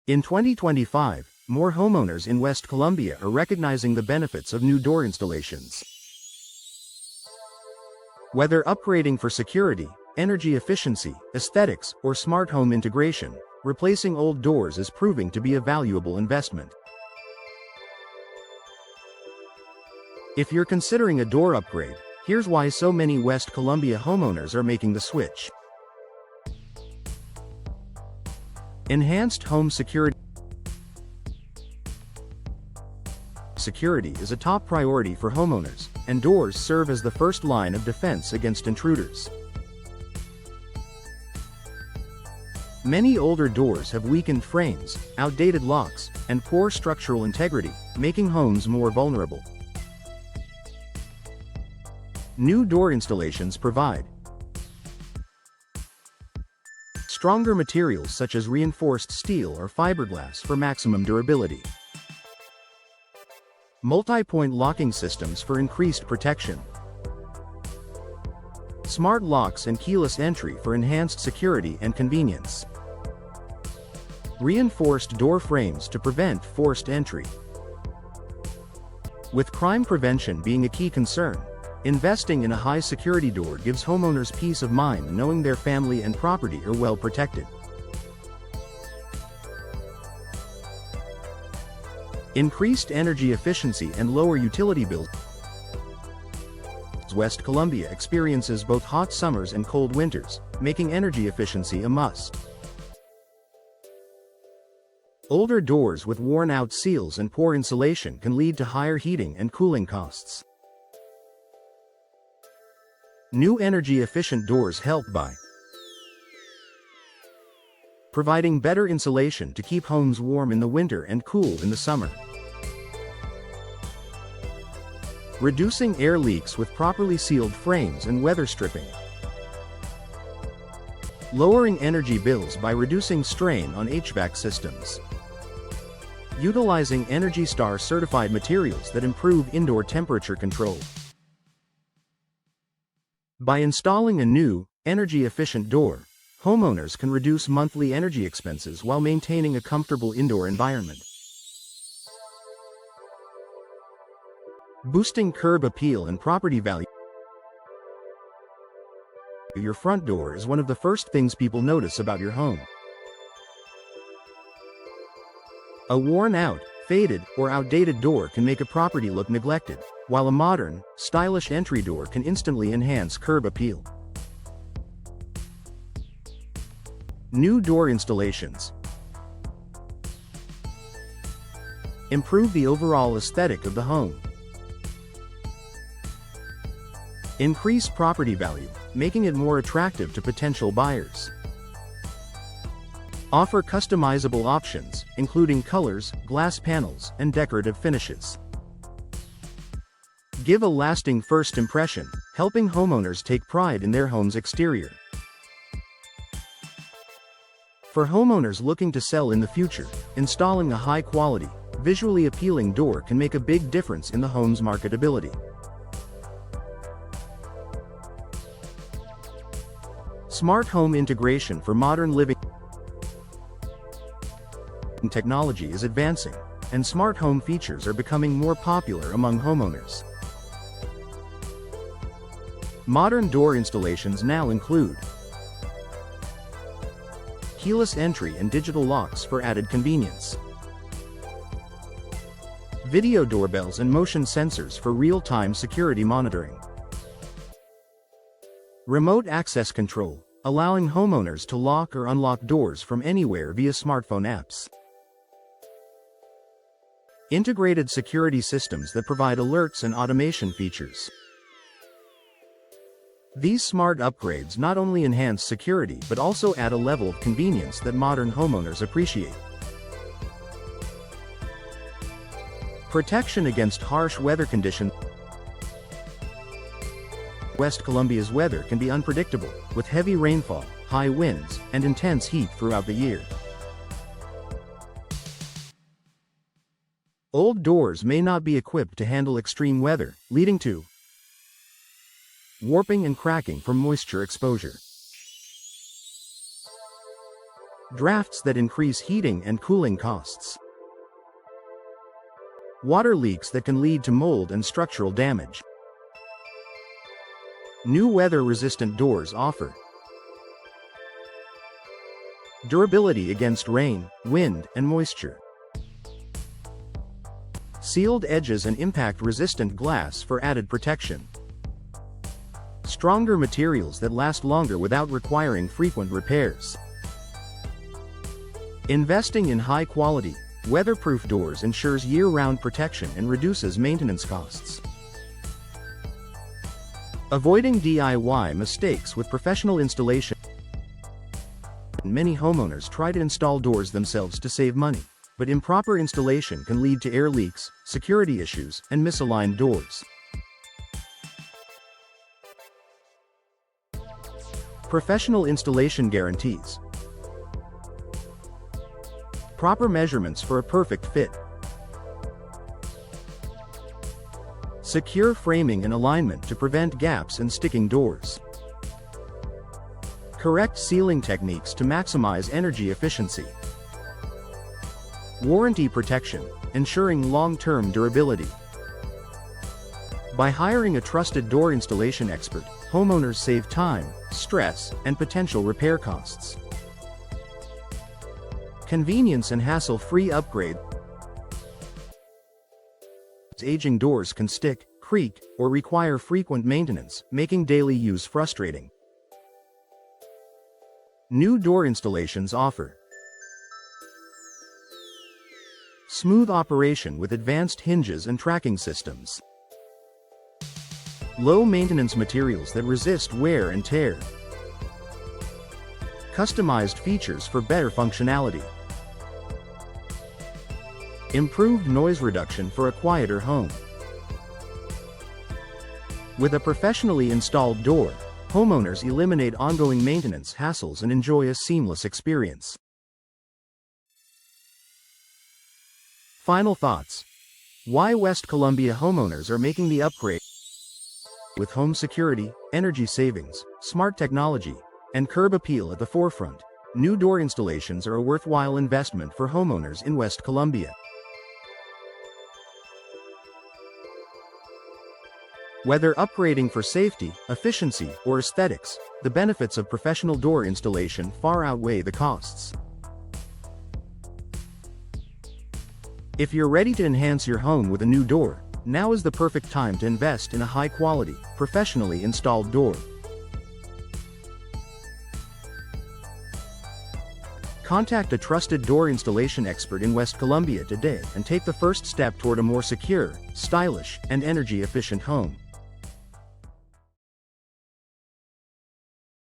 In 2025, more homeowners in West Columbia are recognizing the benefits of new door installations. Whether upgrading for security, energy efficiency, aesthetics, or smart home integration, replacing old doors is proving to be a valuable investment. If you're considering a door upgrade, here's why so many West Columbia homeowners are making the switch. Enhanced home security. Security is a top priority for homeowners, and doors serve as the first line of defense against intruders. Many older doors have weakened frames, outdated locks, and poor structural integrity, making homes more vulnerable. New door installations provide stronger materials such as reinforced steel or fiberglass for maximum durability. Multi-point locking systems for increased protection. Smart locks and keyless entry for enhanced security and convenience. Reinforced door frames to prevent forced entry. With crime prevention being a key concern, investing in a high-security door gives homeowners peace of mind knowing their family and property are well protected. Increased energy efficiency and lower utility bills. West Columbia experiences both hot summers and cold winters, making energy efficiency a must. Older doors with worn-out seals and poor insulation can lead to higher heating and cooling costs. New energy-efficient doors help by providing better insulation to keep homes warm in the winter and cool in the summer. Reducing air leaks with properly sealed frames and weather stripping. Lowering energy bills by reducing strain on HVAC systems. Utilizing Energy Star certified materials that improve indoor temperature control. By installing a new, energy-efficient door, homeowners can reduce monthly energy expenses while maintaining a comfortable indoor environment. Boosting curb appeal and property value. Your front door is one of the first things people notice about your home. A worn-out, faded, or outdated door can make a property look neglected, while a modern, stylish entry door can instantly enhance curb appeal. New door installations improve the overall aesthetic of the home. Increase property value, making it more attractive to potential buyers. Offer customizable options, including colors, glass panels, and decorative finishes. Give a lasting first impression, helping homeowners take pride in their home's exterior. For homeowners looking to sell in the future, installing a high-quality, visually appealing door can make a big difference in the home's marketability. Smart home integration for modern living. Technology is advancing, and smart home features are becoming more popular among homeowners. Modern door installations now include keyless entry and digital locks for added convenience, video doorbells and motion sensors for real-time security monitoring, remote access control, allowing homeowners to lock or unlock doors from anywhere via smartphone apps, integrated security systems that provide alerts and automation features. These smart upgrades not only enhance security but also add a level of convenience that modern homeowners appreciate. Protection against harsh weather conditions. West Columbia's weather can be unpredictable, with heavy rainfall, high winds, and intense heat throughout the year. Old doors may not be equipped to handle extreme weather, leading to warping and cracking from moisture exposure. drafts that increase heating and cooling costs, water leaks that can lead to mold and structural damage. New weather-resistant doors offer durability against rain, wind, and moisture, sealed edges and impact-resistant glass for added protection, stronger materials that last longer without requiring frequent repairs. Investing in high-quality, weatherproof doors ensures year-round protection and reduces maintenance costs. Avoiding DIY mistakes with professional installation. Many homeowners try to install doors themselves to save money, but improper installation can lead to air leaks, security issues, and misaligned doors. Professional installation guarantees. Proper measurements for a perfect fit. Secure framing and alignment to prevent gaps and sticking doors. Correct sealing techniques to maximize energy efficiency. Warranty protection, ensuring long-term durability. By hiring a trusted door installation expert, homeowners save time, stress, and potential repair costs. Convenience and hassle-free upgrade. Aging doors can stick, creak, or require frequent maintenance, making daily use frustrating. New door installations offer smooth operation with advanced hinges and tracking systems, low-maintenance materials that resist wear and tear, customized features for better functionality, improved noise reduction for a quieter home. With a professionally installed door, homeowners eliminate ongoing maintenance hassles and enjoy a seamless experience. Final thoughts. Why West Columbia homeowners are making the upgrade. With home security, energy savings, smart technology, and curb appeal at the forefront, new door installations are a worthwhile investment for homeowners in West Columbia. Whether upgrading for safety, efficiency, or aesthetics, the benefits of professional door installation far outweigh the costs. If you're ready to enhance your home with a new door, now is the perfect time to invest in a high-quality, professionally installed door. Contact a trusted door installation expert in West Columbia today and take the first step toward a more secure, stylish, and energy-efficient home.